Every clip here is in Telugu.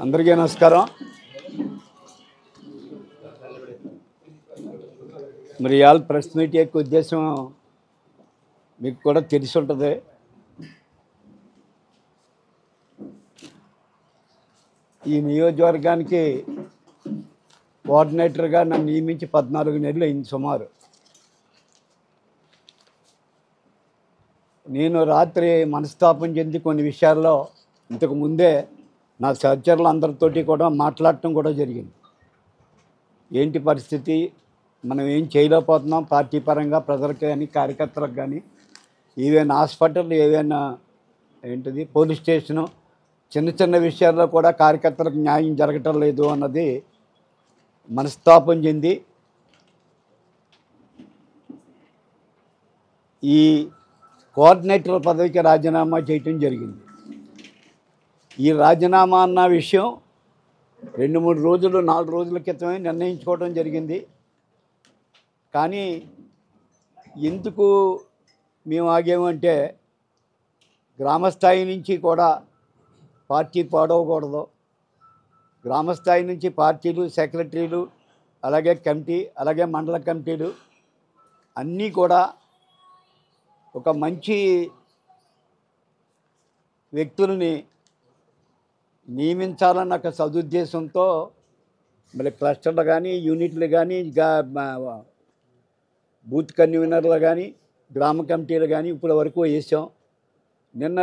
అందరికీ నమస్కారం. మరి ఇవాళ ప్రెస్ మీట్ యొక్క ఉద్దేశం మీకు కూడా తెలిసి ఉంటుంది. ఈ నియోజకవర్గానికి కోఆర్డినేటర్గా నన్ను నియమించి 14 నెలలు అయింది సుమారు. నేను రాత్రి మనస్తాపం చెంది కొన్ని విషయాల్లో ఇంతకు ముందే నా సహచరులు అందరితోటి కూడా మాట్లాడటం కూడా జరిగింది. ఏంటి పరిస్థితి, మనం ఏం చేయలేకపోతున్నాం పార్టీ పరంగా, ప్రజలకు కానీ కార్యకర్తలకు కానీ, ఈవెన్ హాస్పిటల్, ఏవైనా ఏంటిది పోలీస్ స్టేషను, చిన్న చిన్న విషయాల్లో కూడా కార్యకర్తలకు న్యాయం జరగటం లేదు అన్నది మనస్తాపం చెంది ఈ కోఆర్డినేటర్ పదవికి రాజీనామా చేయటం జరిగింది. ఈ రాజీనామా అన్న విషయం 2-3 రోజులు 4 రోజుల క్రితమే నిర్ణయించుకోవడం జరిగింది. కానీ ఎందుకు మేము ఆగామంటే, గ్రామస్థాయి నుంచి కూడా పార్టీ పాడవకూడదు, గ్రామస్థాయి నుంచి పార్టీలు, సెక్రటరీలు, అలాగే కమిటీ, అలాగే మండల కమిటీలు అన్నీ కూడా ఒక మంచి వ్యక్తులని నియమించాలన్న ఒక సదుద్దేశంతో మరి క్లస్టర్లు కానీ, యూనిట్లు కానీ, బూత్ కన్వీనర్లు కానీ, గ్రామ కమిటీలు కానీ ఇప్పటి వరకు వేసాం. నిన్న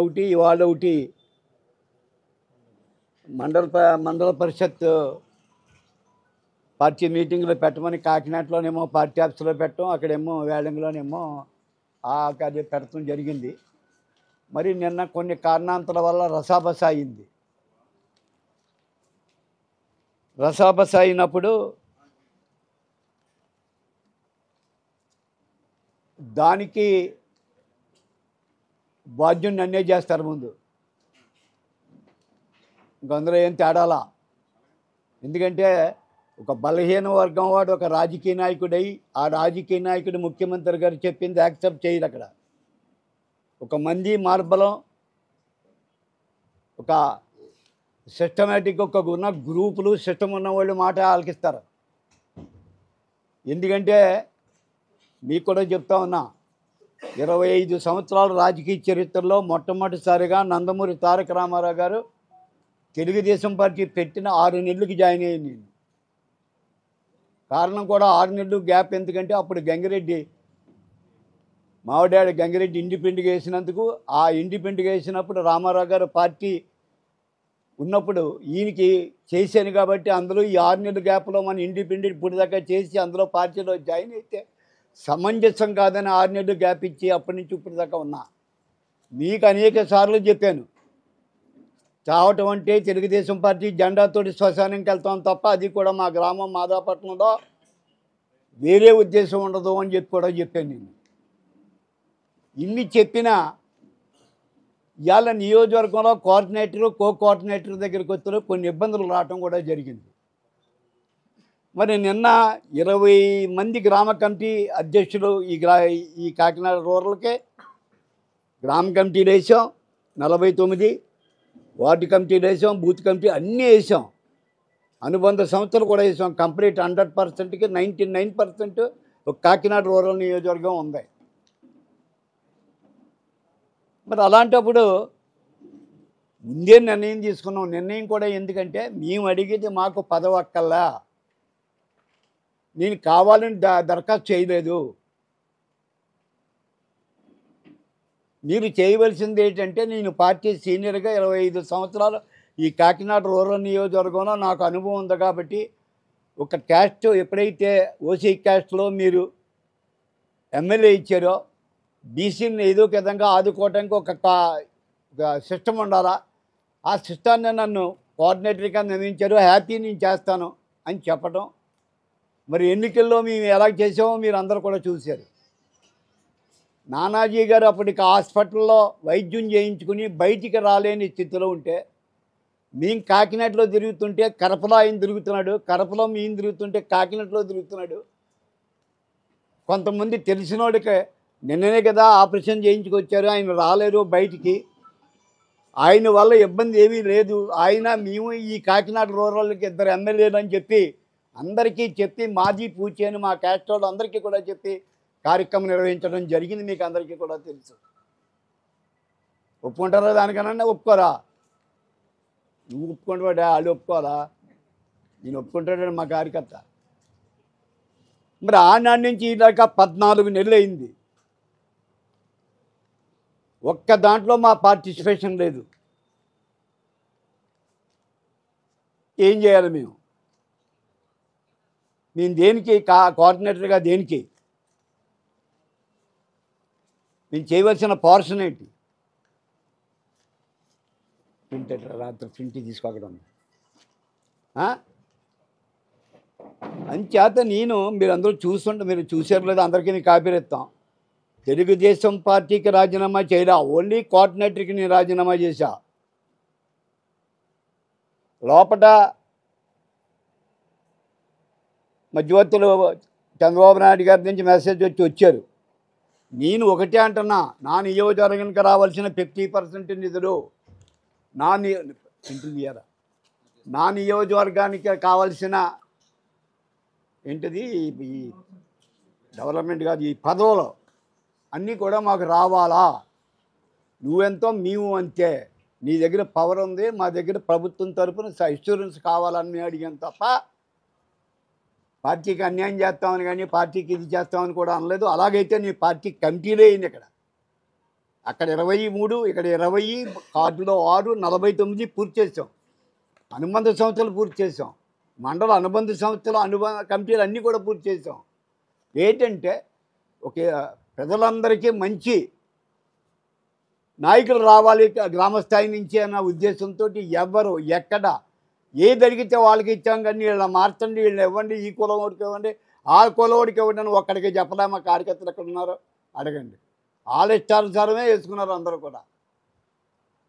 ఒకటి, ఇవాళ ఒకటి మండల పరిషత్ పార్టీ మీటింగ్లో పెట్టమని కాకినాడలోనేమో పార్టీ ఆఫీస్లో పెట్టడం, అక్కడేమో వేలంగిలోనేమో అది పెట్టడం జరిగింది. మరి నిన్న కొన్ని కారణాంతరాల వల్ల రసాబస అయింది. రసాబస అయినప్పుడు దానికి బాధ్యుని నన్నే చేస్తారు ముందు, ఇంకందరూ ఏం తేడాలా. ఎందుకంటే ఒక బలహీన వర్గం వాడు ఒక రాజకీయ నాయకుడై, ఆ రాజకీయ నాయకుడు ముఖ్యమంత్రి గారు చెప్పింది యాక్సెప్ట్ చేయరు. అక్కడ ఒక మంది మార్బలం, ఒక సిస్టమేటిక్, ఒక ఉన్న గ్రూపులు సిస్టమ్ ఉన్న వాళ్ళు మాట ఆలకిస్తారు. ఎందుకంటే మీకు కూడా చెప్తా ఉన్నా, 25 సంవత్సరాల రాజకీయ చరిత్రలో మొట్టమొదటిసారిగా నందమూరి తారక రామారావు గారు తెలుగుదేశం పార్టీ పెట్టిన 6 నెలలకి జాయిన్ అయ్యింది నేను. కారణం కూడా 6 నెలలు గ్యాప్. ఎందుకంటే అప్పుడు గంగిరెడ్డి, మావిడాడు గంగిరెడ్డి ఇండిపెండెంట్గా వేసినందుకు, ఆ ఇండిపెండెంట్గా వేసినప్పుడు రామారావు గారు పార్టీ ఉన్నప్పుడు ఈయనకి చేశాను కాబట్టి, అందులో ఈ 6 నెలల గ్యాప్లో మన ఇండిపెండెంట్ ఇప్పుడు దాకా చేసి అందులో పార్టీలో జాయిన్ అయితే సమంజసం కాదని 6 నెలలు గ్యాప్ ఇచ్చి అప్పటి నుంచి ఇప్పుడు దాకా ఉన్నా. మీకు అనేక సార్లు చెప్పాను, చావటం అంటే తెలుగుదేశం పార్టీ జెండాతోటి శ్మశానంకి వెళ్తాం తప్ప, అది కూడా మా గ్రామం మాదాపట్నంలో వేరే ఉద్దేశం ఉండదు అని చెప్పి కూడా చెప్పాను నేను. ఇన్ని చెప్పినా ఇవాళ నియోజకవర్గంలో కోఆర్డినేటరు, కోఆర్డినేటర్ దగ్గరికి వచ్చిన కొన్ని ఇబ్బందులు రావటం కూడా జరిగింది. మరి నిన్న 20 మంది గ్రామ కమిటీ అధ్యక్షులు ఈ కాకినాడ రూరల్కే గ్రామ కమిటీలు వేసాం, 49 వార్డు కమిటీలు వేసాం, బూత్ కమిటీ అన్నీ వేసాం, అనుబంధ సంస్థలు కూడా వేసాం. కంప్లీట్ 100%కి 99% ఒక కాకినాడ రూరల్ నియోజకవర్గం ఉంది. మరి అలాంటప్పుడు ముందే నిర్ణయం తీసుకున్నాం. నిర్ణయం కూడా ఎందుకంటే, మేము అడిగేది మాకు పదవి అక్కల్లా, నేను కావాలని దరఖాస్తు చేయలేదు. మీరు చేయవలసింది ఏంటంటే, నేను పార్టీ సీనియర్గా 25 సంవత్సరాలు ఈ కాకినాడ రూరల్ నియోజకవర్గంలో నాకు అనుభవం ఉంది కాబట్టి, ఒక క్యాస్ట్ ఎప్పుడైతే ఓసీ క్యాస్ట్లో మీరు ఎమ్మెల్యే ఇచ్చారో, బీసీని ఏదో ఒక విధంగా ఆదుకోవడానికి ఒక సిస్టమ్ ఉండాలా. ఆ సిస్టాన్ని నన్ను కోఆర్డినేటర్గా నియమించారు, హ్యాపీ నేను చేస్తాను అని చెప్పడం. మరి ఎన్నికల్లో మేము ఎలా చేసామో మీరు అందరూ కూడా చూశారు. నానాజీ గారు అప్పటికి హాస్పిటల్లో వైద్యం చేయించుకుని బయటికి రాలేని స్థితిలో ఉంటే, మేము కాకినాడలో తిరుగుతుంటే కడపలో ఆయన తిరుగుతున్నాడు, కడపలో మేము తిరుగుతుంటే కాకినాడలో తిరుగుతున్నాడు. కొంతమంది తెలిసినోడికి నిన్ననే కదా ఆపరేషన్ చేయించుకొచ్చారు, ఆయన రాలేరు బయటికి. ఆయన వల్ల ఇబ్బంది ఏమీ లేదు. మేము ఈ కాకినాడ రూరల్కి 2 ఎమ్మెల్యేలు అని చెప్పి అందరికీ చెప్పి మాజీ పూచేని మా క్యాస్ట్ వాళ్ళు అందరికీ కూడా చెప్పి కార్యక్రమం నిర్వహించడం జరిగింది. మీకు అందరికీ కూడా తెలుసు. ఒప్పుకుంటారా? దానికన్నా ఒప్పుకోరా? నువ్వు ఒప్పుకుంటావాడా? వాళ్ళు ఒప్పుకోరా? నేను ఒప్పుకుంటాడని మా కార్యకర్త. మరి ఆనాటి నుంచి ఇలాగా 14 నెలలు అయింది. ఒక్క దాంట్లో మా పార్టిసిపేషన్ లేదు. ఏం చేయాలి మేము దేనికి కోఆర్డినేటర్గా దేనికి? మేము చేయవలసిన పోర్షన్ ఏంటి? ప్రింట్ రాత్రి ప్రింట్ తీసుకోకడం అంచేత మీరు అందరూ మీరు చూసారు లేదా? అందరికీ నేను కాపీ ఇస్తాం. తెలుగుదేశం పార్టీకి రాజీనామా చేయరా, ఓన్లీ కోఆర్డినేటర్కి నేను రాజీనామా చేశా. లోపల మధ్యవర్తులు చంద్రబాబు నాయుడు గారి నుంచి మెసేజ్ వచ్చారు. నేను ఒకటే అంటున్నా, నా నియోజకవర్గానికి రావాల్సిన 50% నిధులు నా నియోజకవర్గానికి కావాల్సిన ఏంటిది ఈ డెవలప్మెంట్ కాదు, ఈ పదవులు అన్నీ కూడా మాకు రావాలా. నువ్వెంతో మేము అంతే. నీ దగ్గర పవర్ ఉంది, మా దగ్గర ప్రభుత్వం తరపున ఇన్సూరెన్స్ కావాలని మేము అడిగాను తప్ప పార్టీకి అన్యాయం చేస్తామని కానీ పార్టీకి ఇది చేస్తామని కూడా అనలేదు. అలాగైతే నీ పార్టీ కమిటీలే అయింది. అక్కడ 23, ఇక్కడ 20, కార్డులో 6, 49 పూర్తి చేసాం. అనుబంధ సంస్థలు పూర్తి చేసాం. మండల అనుబంధ సంస్థలు కమిటీలు అన్నీ కూడా పూర్తి చేసాం. ఏంటంటే ప్రజలందరికీ మంచి నాయకులు రావాలి గ్రామస్థాయి నుంచి అన్న ఉద్దేశంతో ఎవరు ఎక్కడ ఏది అడిగితే వాళ్ళకి ఇచ్చాం. కానీ వీళ్ళని మార్చండి, వీళ్ళని ఇవ్వండి, ఈ కులం ఓడికి ఇవ్వండి, ఆ కులం ఓడికి ఇవ్వండి అని ఒక్కడికి చెప్పలే. మా కార్యకర్తలు ఎక్కడ ఉన్నారో అడగండి. వాళ్ళ ఇష్టానుసారమే వేసుకున్నారు అందరూ కూడా.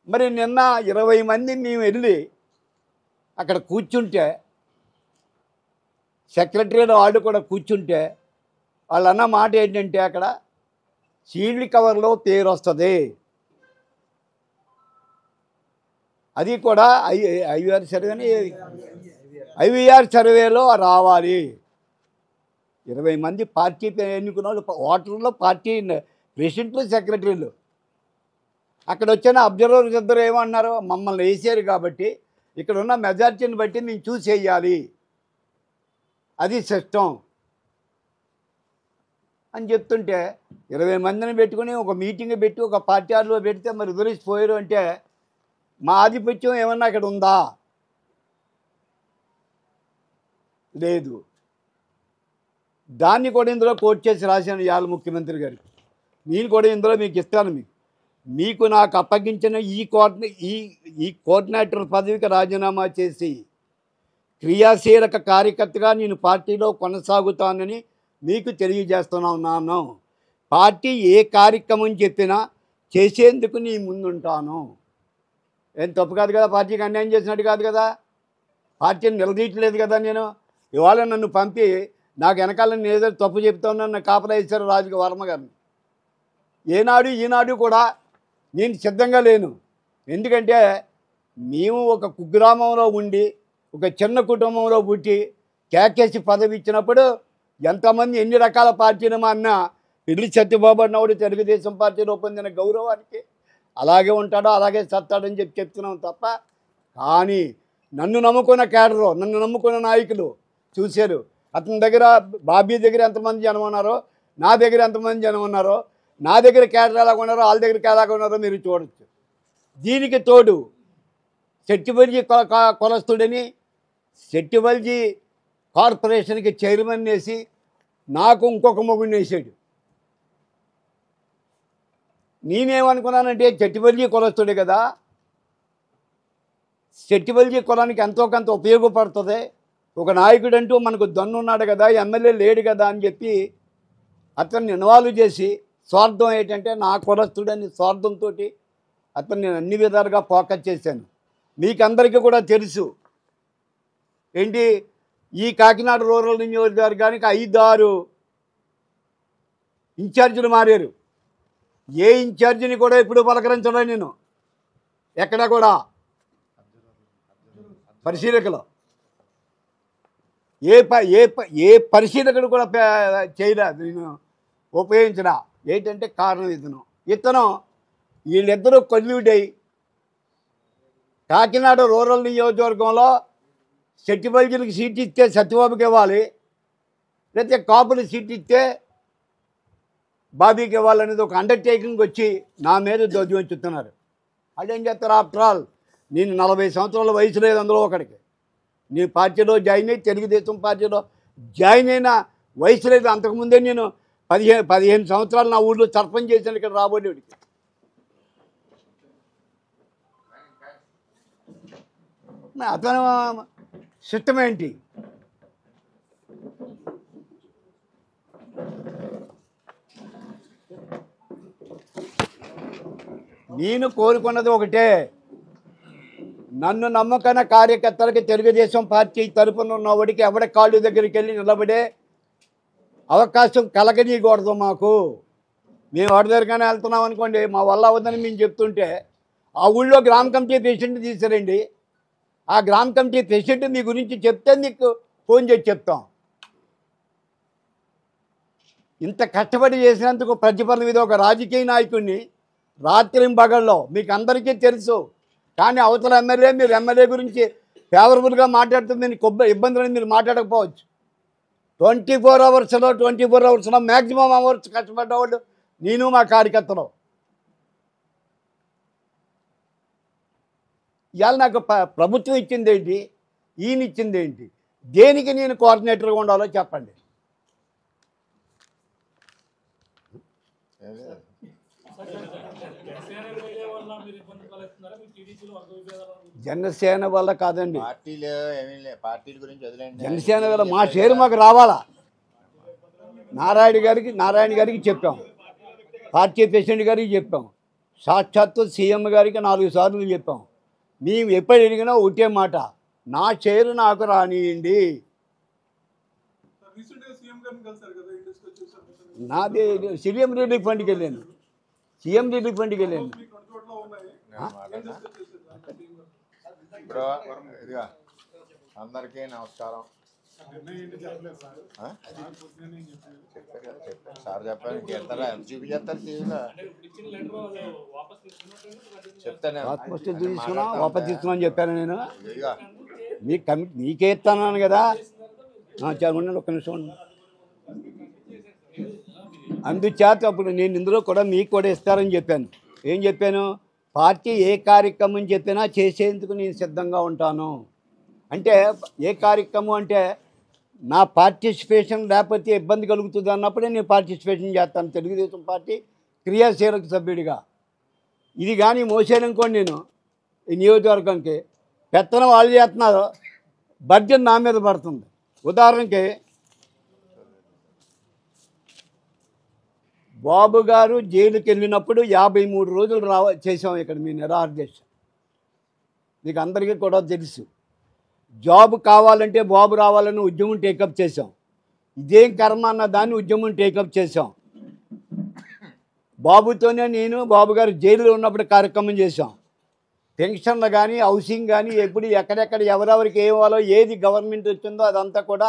మరి నిన్న 20 మంది మేము వెళ్ళి అక్కడ కూర్చుంటే, సెక్రటరీలో వాళ్ళు కూడా కూర్చుంటే వాళ్ళు అన్న మాట ఏంటంటే, అక్కడ సీల్డ్ కవర్లో పేరు వస్తుంది, అది కూడా ఐవీఆర్ సర్వేలో రావాలి. 20 మంది పార్టీ ఎన్నుకున్న వాళ్ళు ఓటర్లో పార్టీ ప్రెసిడెంట్లు, సెక్రటరీలు. అక్కడ వచ్చిన అబ్జర్వర్స్ ఇద్దరు ఏమన్నారు, మమ్మల్ని వేసారు కాబట్టి ఇక్కడ ఉన్న మెజార్టీని బట్టి మేము చూసి వేయాలి, అది సిస్టం అని చెప్తుంటే 20 మందిని పెట్టుకుని ఒక మీటింగ్ పెట్టి ఒక పార్టీ హాల్లో పెడితే మరి వదిలిసిపోయారు అంటే మా ఆధిపత్యం ఏమన్నా అక్కడ ఉందా? లేదు. దాన్ని కూడా ఇందులో కోట్ చేసి రాశాను ఇవాళ ముఖ్యమంత్రి గారికి. నేను కూడా ఇందులో మీకు ఇస్తాను. మీకు నాకు అప్పగించిన ఈ కోఆర్డినేటర్ పదవికి రాజీనామా చేసి క్రియాశీలక కార్యకర్తగా నేను పార్టీలో కొనసాగుతానని మీకు తెలియజేస్తున్నాను. పార్టీ ఏ కార్యక్రమం చెప్పినా చేసేందుకు నీ ముందుంటాను. ఏం తప్పు కాదు కదా, పార్టీకి అన్యాయం చేసినట్టు కాదు కదా, పార్టీని నిలదీయట్లేదు కదా. నేను ఇవాళ నన్ను పంపి నాకు వెనకాల నేను ఏదో తప్పు చెప్తాను నన్ను కాపలా ఇచ్చారు రాజు వర్మ గారిని. ఏనాడు ఈనాడు కూడా నేను సిద్ధంగా లేను. ఎందుకంటే మేము ఒక కుగ్రామంలో ఉండి ఒక చిన్న కుటుంబంలో పుట్టి కేకేసి పదవి ఇచ్చినప్పుడు ఎంతమంది ఎన్ని రకాల పార్టీలు అన్నా పిల్లి సత్యబాబు అన్నవాడు తెలుగుదేశం పార్టీలో పొందిన గౌరవానికి అలాగే ఉంటాడో అలాగే చస్తాడని చెప్తున్నాం తప్ప. కానీ నన్ను నమ్ముకున్న క్యాడరు, నన్ను నమ్ముకున్న నాయకులు చూశారు. అతని దగ్గర బాబీ దగ్గర ఎంతమంది జనం ఉన్నారో, నా దగ్గర ఎంతమంది జనం ఉన్నారో, నా దగ్గర క్యాడర్ ఎలాగ ఉన్నారో వాళ్ళ దగ్గర ఎలాగ ఉన్నారో మీరు చూడొచ్చు. దీనికి తోడు సెట్టివల్జీ కులస్తుడని సెట్టివల్జీ కార్పొరేషన్కి చైర్మన్ వేసి నాకు ఇంకొక మొగుడిని వేసాడు. నేనేమనుకున్నానంటే చెట్టివల్జీ కులస్తుడే కదా, చెట్టివల్జీ కులానికి ఎంతో కొంత ఉపయోగపడుతుంది, ఒక నాయకుడు అంటూ మనకు దన్నున్నాడు కదా, ఎమ్మెల్యే లేడు కదా అని చెప్పి అతన్ని ఇన్వాల్వ్ చేసి స్వార్థం ఏంటంటే నా కులస్తుడని స్వార్థంతో అతను నేను అన్ని విధాలుగా ఫోకస్ చేశాను. మీకందరికీ కూడా తెలుసు ఏంటి, ఈ కాకినాడ రూరల్ నియోజకవర్గానికి 5-6 ఇన్ఛార్జీలు మారారు. ఏ ఇన్ఛార్జిని కూడా ఇప్పుడు పలకరించడం నేను. ఎక్కడ కూడా పరిశీలకులు ఏ పరిశీలకుడు కూడా చేయలేదు. నేను ఉపయోగించిన ఏంటంటే కారణం ఇతను వీళ్ళిద్దరూ కొల్యూడై కాకినాడ రూరల్ నియోజకవర్గంలో సెట్టిబల్జీలకు సీట్ ఇస్తే సత్యబాబుకి ఇవ్వాలి, లేకపోతే కాపులు సీట్ ఇస్తే బాబీకి ఇవ్వాలనేది ఒక అండర్టేకింగ్ వచ్చి నా మీద దోచుతున్నారు. అదేం చేస్తారు? ఆఫ్టర్ ఆల్ నేను 40 సంవత్సరాల వయసు లేదు అందులో ఒకడికి. నీ పార్టీలో జాయిన్ అయ్యి తెలుగుదేశం పార్టీలో జాయిన్ అయిన వయసు లేదు. అంతకుముందే నేను 15 సంవత్సరాలు నా ఊళ్ళో సర్పంచ్ చేశాను ఇక్కడ రాబోయేవాడికి. అతను సిస్టమ్ ఏంటి? నేను కోరుకున్నది ఒకటే, నన్ను నమ్మకన కార్యకర్తలకి తెలుగుదేశం పార్టీ తరపున ఉన్నవాడికి ఎవడ కాళ్ళు దగ్గరికి వెళ్ళి నిలబడే అవకాశం కలగనీయకూడదు మాకు. మేము వాడి దగ్గరగానే వెళ్తున్నాం అనుకోండి, మా వల్ల అవ్వదని మేము చెప్తుంటే ఆ ఊళ్ళో గ్రామ కమిటీ ప్రెసిడెంట్ తీసారండి. ఆ గ్రామ కమిటీ ప్రెసిడెంట్ మీ గురించి చెప్తే నీకు ఫోన్ చేసి చెప్తాం. ఇంత కష్టపడి చేసినందుకు ప్రతిఫలం మీద ఒక రాజకీయ నాయకుడిని రాత్రింబగళ్ళలో మీకు అందరికీ తెలుసు. కానీ అవతల ఎమ్మెల్యే మీరు ఎమ్మెల్యే గురించి ఫేవరబుల్గా మాట్లాడుతూ మీకు ఇబ్బందులని మీరు మాట్లాడకపోవచ్చు. 24 అవర్స్లో మ్యాక్సిమం అవర్స్ కష్టపడ్డవాళ్ళు నేను మా కార్యకర్తలు. ఇవాళ నాకు ప్రభుత్వం ఇచ్చింది ఏంటి, ఈయన ఇచ్చింది ఏంటి, దేనికి నేను కోఆర్డినేటర్గా ఉండాలో చెప్పండి. జనసేన వల్ల కాదండి, జనసేన వల్ల మా షేరు మాకు రావాలా. నారాయణ గారికి చెప్పాం, పార్టీ ప్రెసిడెంట్ గారికి చెప్పాం, సాక్షాత్తు సీఎం గారికి 4 సార్లు చెప్పాం. మేము ఎప్పుడు అడిగినా ఒకటే మాట, నా షేరు నాకు రానియండి. నాది సీఎం రిలీఫ్ ఫండ్కి వెళ్ళాను. అందరికీ నమస్కారం. సార్ చెప్పాను, ఎంత చూపించేస్తారు టీవీలో చెప్తాను. వాపస్ తీసుకున్నాను చెప్పాను నేను. మీకే ఇస్తాను కదా. ఉండండి ఒక్క నిమిషం. అందుచేత అప్పుడు నేను ఇందులో కూడా మీకు కూడా ఇస్తారని చెప్పాను. ఏం చెప్పాను? పార్టీ ఏ కార్యక్రమం చెప్పినా చేసేందుకు నేను సిద్ధంగా ఉంటాను. అంటే ఏ కార్యక్రమం అంటే నా పార్టిసిపేషన్ లేకపోతే ఇబ్బంది కలుగుతుంది అన్నప్పుడే నేను పార్టిసిపేషన్ చేస్తాను. తెలుగుదేశం పార్టీ క్రియాశీలక సభ్యుడిగా. ఇది కానీ మోసేననుకోండి, నేను ఈ నియోజకవర్గానికి పెత్తనం వాళ్ళు చేస్తున్నారు, బడ్జెట్ నా మీద పడుతుంది. ఉదాహరణకి బాబు గారు జైలుకి వెళ్ళినప్పుడు 53 రోజులు చేసాం ఇక్కడ మీ నిరాహార దీక్ష. మీకు అందరికీ కూడా తెలుసు. జాబ్ కావాలంటే బాబు రావాలని ఉద్యమం టేకప్ చేసాం. ఇదేం కర్మ అన్న దాన్ని ఉద్యమం టేకప్ చేసాం. బాబుతోనే నేను బాబు గారు జైలులో ఉన్నప్పుడు కార్యక్రమం చేసాం. పెన్షన్లు కానీ హౌసింగ్ కానీ ఎప్పుడు ఎక్కడెక్కడ ఎవరెవరికి ఏవాలో ఏది గవర్నమెంట్ వచ్చిందో అదంతా కూడా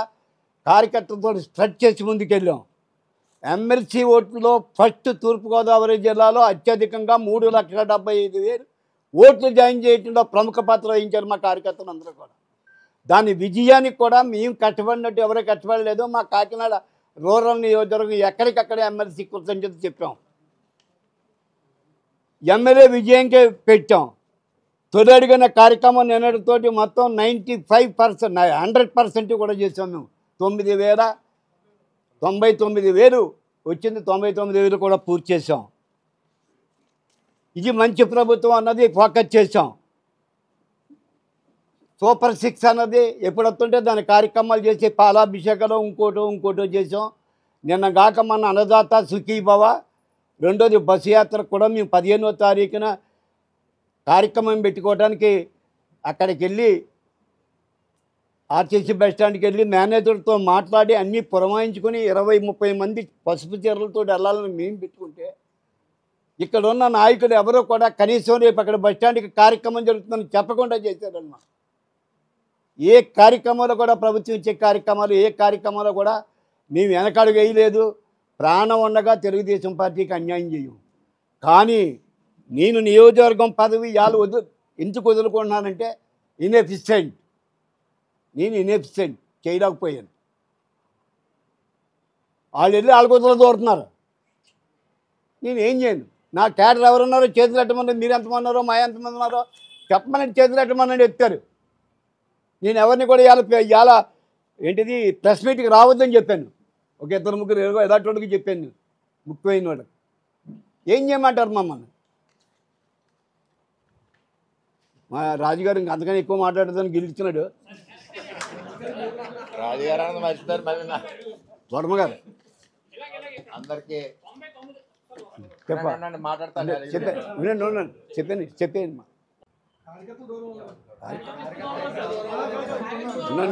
కార్యకర్తలతో స్ప్రెడ్ చేసి ముందుకెళ్ళాం. ఎమ్మెల్సీ ఓట్లలో ఫస్ట్ తూర్పుగోదావరి జిల్లాలో అత్యధికంగా 3,75,000 ఓట్లు జాయిన్ చేయడంలో ప్రముఖ పాత్ర వహించారు మా కార్యకర్తలు అందరూ కూడా. దాని విజయానికి కూడా మేము కష్టపడినట్టు ఎవరో కష్టపడలేదు. మా కాకినాడ రూరల్ నియోజకవర్గం ఎక్కడికక్కడ ఎమ్మెల్సీ కృతజ్ఞత చెప్పాం. ఎమ్మెల్యే విజయంకే పెట్టాం. తొలి అడిగిన కార్యక్రమం నిన్నటితోటి మొత్తం 95%, 100% కూడా చేసాం. మేము 99,000 వచ్చింది. 99,000 కూడా పూర్తి చేసాం. ఇది మంచి ప్రభుత్వం అన్నది ఫోకస్ చేసాం. సూపర్ 6 అన్నది ఎప్పుడు వస్తుంటే దాని కార్యక్రమాలు చేసి పాలాభిషేకాలు ఇంకోటో చేసాం. నిన్న కాక మన అన్నదాత సుఖీభవ, రెండోది బస్సు యాత్ర కూడా మేము 15వ తారీఖున కార్యక్రమం పెట్టుకోవడానికి అక్కడికి వెళ్ళి ఆర్టీసీ బస్ స్టాండ్కి వెళ్ళి మేనేజర్తో మాట్లాడి అన్నీ పురమాయించుకొని 20-30 మంది పసుపు చీరలతో వెళ్ళాలని మేము పెట్టుకుంటే ఇక్కడ ఉన్న నాయకులు ఎవరో కూడా కనీసం రేపు అక్కడ బస్టాండ్కి కార్యక్రమం జరుగుతుందని చెప్పకుండా చేశారన్నమాట. ఏ కార్యక్రమాలు కూడా ప్రభుత్వం ఇచ్చే కార్యక్రమాలు ఏ కార్యక్రమాలు కూడా మేము వెనకాడు వేయలేదు. ప్రాణం ఉండగా తెలుగుదేశం పార్టీకి అన్యాయం చేయం. కానీ నేను నియోజకవర్గం పదవి ఎందుకు వదులుకుంటున్నానంటే ఇన్ఎఫిషియెంట్. నేను ఇన్ఎఫిషియెంట్ చేయలేకపోయాను. వాళ్ళు వెళ్ళి వాళ్ళ కుదరలు దూరుతున్నారు. నేను ఏం చేయను. నా క్యాడర్ ఎవరున్నారో చేతులు ఎట్టమన్నారు. మీరు ఎంతమంది మా ఎంతమంది ఉన్నారో చెప్పమని చేతులు ఎట్టమని ఎత్తారు. నేను ఎవరిని కూడా ఇవాళ ఏంటిది ప్రెస్ మీట్కి రావద్దని చెప్పాను. ఒక 2-3 ఎలాంటి చెప్పాను. ముఖ్యమైన వాళ్ళకి ఏం చేయమంటారు మమ్మల్ని? మా రాజుగారు ఇంక అంతకని ఎక్కువ మాట్లాడదని గెలుస్తున్నాడు. రాజుగారు మర్చిపోయారు మళ్ళీ వర్మ గారు అందరికీ చెప్పండి. మాట్లాడతాను. చెప్పాను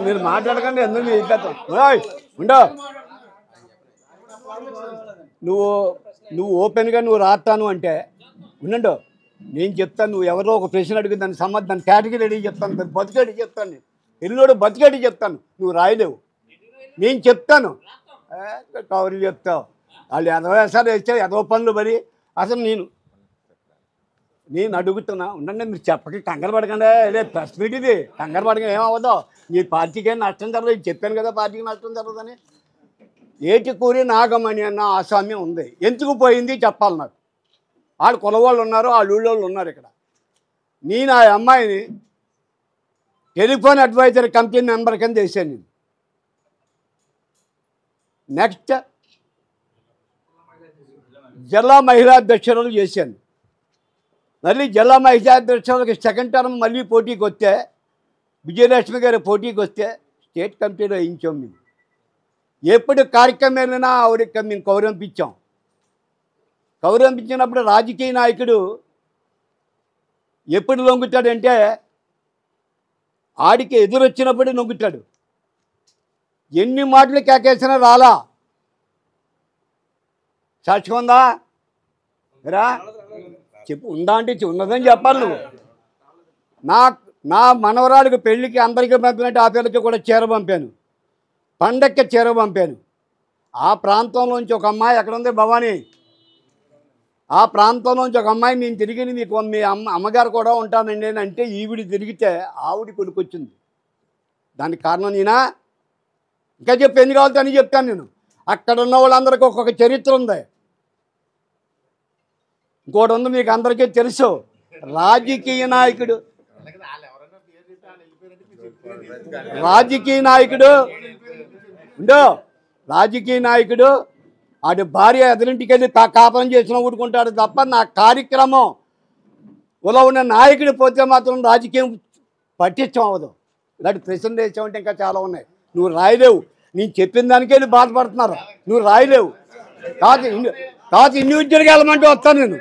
మీరు మాట్లాడకండి. ఎందుకు మీరు ఇద్దాం ఉండో. నువ్వు ఓపెన్గా నువ్వు రాస్తాను అంటే ఉండండు. నేను చెప్తాను. నువ్వు ఎవరో ఒక ప్రశ్న అడిగి దాని కేటగిరీ అడిగి చెప్తాను. దాన్ని బతికడి చెప్తాను. నేను ఎల్లుడు బతికడి చెప్తాను. నువ్వు రాయలేవు. నేను చెప్తాను. కవర్లు చెప్తావు. వాళ్ళు ఎదవేసాలు వేస్తే ఎదవ పనులు పడి అసలు నేను అడుగుతున్నా. ఉండండి మీరు చెప్పకి కంగారు పడకండి. లేదు ప్రెస్ మీట్ ఇది. కంగారు పడకండి ఏమవ్వదో. మీ పార్టీకి ఏం నష్టం జరగదు. చెప్పాను కదా పార్టీకి నష్టం జరగదని. ఏటికూరి నాగమణి అన్న ఆసామ్యం ఉంది. ఎందుకు పోయింది చెప్పాలి నాకు. వాళ్ళు కులవాళ్ళు ఉన్నారు, వాళ్ళ ఊళ్ళోళ్ళు ఉన్నారు ఇక్కడ. నేను ఆ అమ్మాయిని టెలిఫోన్ అడ్వైజర్ కంపెనీ మెంబర్ కింద చేశాను. నేను నెక్స్ట్ జిల్లా మహిళా అధ్యక్షురాలు చేశాను. మళ్ళీ జిల్లా మహిళా అధ్యక్షురాలకి సెకండ్ టర్మ్ మళ్ళీ పోటీకి వస్తే విజయలక్ష్మి గారి పోటీకి వస్తే స్టేట్ కమిటీలో వేయించాం. మేము ఎప్పుడు కార్యక్రమం వెళ్ళినా ఆవిడకి మేము కౌరంపించాం. కౌరంపించినప్పుడు రాజకీయ నాయకుడు ఎప్పుడు లొంగుతాడంటే ఆడికి ఎదురొచ్చినప్పుడు లొంగుతాడు. ఎన్ని మాటలు కేకేసినా రాలా. సాక్షి ఉందా రా చెప్పు. ఉందా అంటే ఉన్నదని చెప్పాలి నువ్వు. నా మనవరాడికి పెళ్ళికి అందరికీ పంపినట్టు ఆ పిల్లకి కూడా చీర పంపాను. పండక్కి చీర పంపాను. ఆ ప్రాంతంలోంచి ఒక అమ్మాయి ఎక్కడ ఉంది భవానీ. ఆ ప్రాంతంలోంచి ఒక అమ్మాయి నేను తిరిగి మీకు మీ అమ్మగారు కూడా ఉంటానండి అని అంటే ఈవిడి తిరిగితే ఆవిడ కొడుకొచ్చింది. దానికి కారణం నేనా? ఇంకా చెప్పి ఎన్ని కావాలితే అని చెప్తాను నేను. అక్కడ ఉన్న వాళ్ళందరికీ ఒక్కొక్క చరిత్ర ఉంది. ఇంకోటి ఉంది మీకు అందరికీ తెలుసు. రాజకీయ నాయకుడు ఆడి భార్య ఎదురింటికి వెళ్ళి కాపురం చేసిన ఊడుకుంటాడు తప్ప నా కార్యక్రమంలో ఉన్న నాయకుడు పోతే మాత్రం రాజకీయం పట్టించం అవ్వదు. ఇలాంటి ప్రశ్నలు వేసామంటే ఇంకా చాలా ఉన్నాయి. నువ్వు రాయలేవు. నేను చెప్పిన దానికే వెళ్ళి బాధపడుతున్నారు. నువ్వు రాయలేవు. కాదు ఇండివిజువల్గా వెళ్ళమంటే వస్తాను నేను.